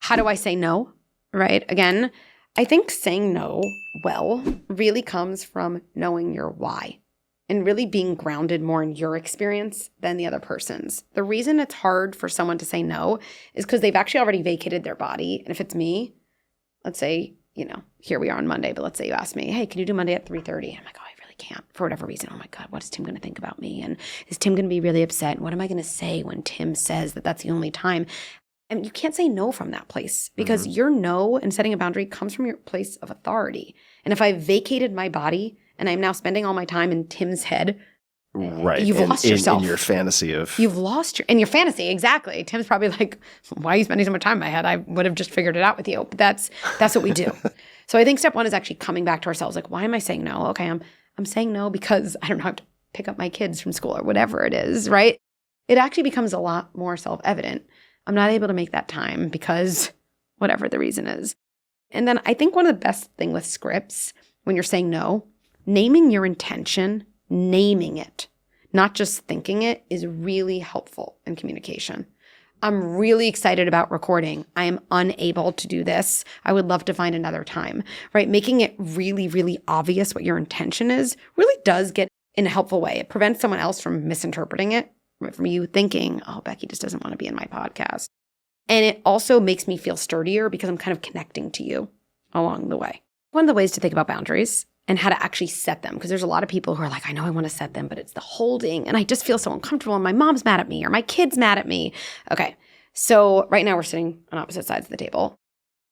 how do I say no, right? Again, I think saying no well really comes from knowing your why and really being grounded more in your experience than the other person's. The reason it's hard for someone to say no is because they've actually already vacated their body. And if it's me, let's say, here we are on Monday, but let's say you ask me, hey, can you do Monday at 3:30? I'm like, oh, I really can't for whatever reason. Oh my God, what is Tim going to think about me? And is Tim going to be really upset? And what am I going to say when Tim says that that's the only time? And you can't say no from that place because your no and setting a boundary comes from your place of authority. And if I vacated my body and I'm now spending all my time in Tim's head, right? You've lost yourself. In your fantasy of. You've lost in your fantasy, exactly. Tim's probably like, why are you spending so much time in my head? I would have just figured it out with you. But that's what we do. So I think step one is actually coming back to ourselves. Like, why am I saying no? Okay, I'm saying no because I don't know, I have to pick up my kids from school or whatever it is, right? It actually becomes a lot more self-evident. I'm not able to make that time because whatever the reason is. And then I think one of the best thing with scripts when you're saying no, naming your intention, naming it, not just thinking it, is really helpful in communication. I'm really excited about recording. I am unable to do this. I would love to find another time, right? Making it really, really obvious what your intention is really does get in a helpful way. It prevents someone else from misinterpreting it, from you thinking, oh, Becky just doesn't want to be in my podcast. And it also makes me feel sturdier because I'm kind of connecting to you along the way. One of the ways to think about boundaries and how to actually set them, because there's a lot of people who are like, I know I want to set them, but it's the holding and I just feel so uncomfortable and my mom's mad at me or my kid's mad at me. Okay, so right now we're sitting on opposite sides of the table,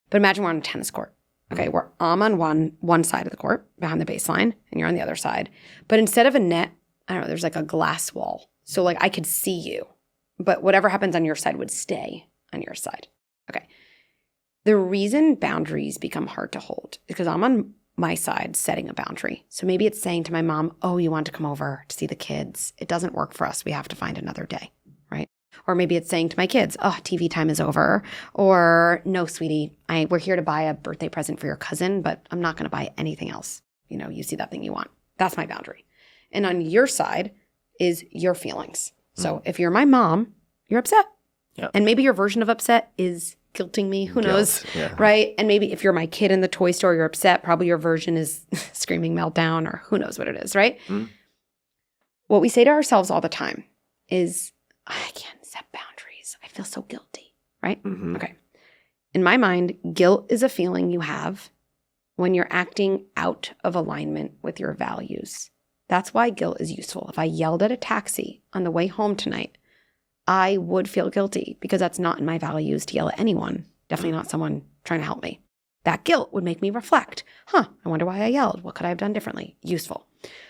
but imagine we're on a tennis court. Okay, I'm on one side of the court behind the baseline and you're on the other side. But instead of a net, I don't know, there's like a glass wall. So like I could see you, but whatever happens on your side would stay on your side. Okay. The reason boundaries become hard to hold is because I'm on my side setting a boundary. So maybe it's saying to my mom, oh, you want to come over to see the kids. It doesn't work for us. We have to find another day, right? Or maybe it's saying to my kids, oh, TV time is over. Or no, sweetie, we're here to buy a birthday present for your cousin, but I'm not going to buy anything else. You see that thing you want. That's my boundary. And on your side is your feelings. So if you're my mom, you're upset. Yep. And maybe your version of upset is guilting me. Who knows? Yeah. Right? And maybe if you're my kid in the toy store, you're upset. Probably your version is screaming meltdown or who knows what it is, right? What we say to ourselves all the time is, I can't set boundaries. I feel so guilty, right? Okay. In my mind, guilt is a feeling you have when you're acting out of alignment with your values. That's why guilt is useful. If I yelled at a taxi on the way home tonight, I would feel guilty because that's not in my values to yell at anyone, definitely not someone trying to help me. That guilt would make me reflect. I wonder why I yelled. What could I have done differently? Useful.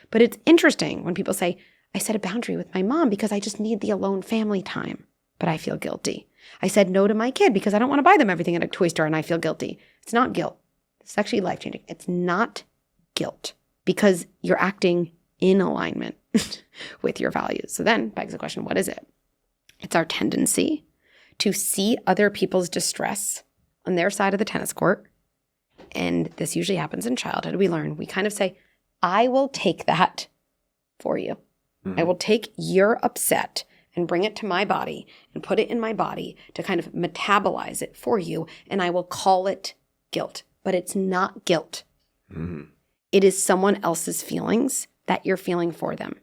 But it's interesting when people say, I set a boundary with my mom because I just need the alone family time, but I feel guilty. I said no to my kid because I don't want to buy them everything at a toy store and I feel guilty. It's not guilt. It's actually life-changing. It's not guilt because you're acting in alignment with your values. So then begs the question, what is it? It's our tendency to see other people's distress on their side of the tennis court. And this usually happens in childhood. We kind of say, I will take that for you. I will take your upset and bring it to my body and put it in my body to kind of metabolize it for you. And I will call it guilt. But it's not guilt. It is someone else's feelings that you're feeling for them.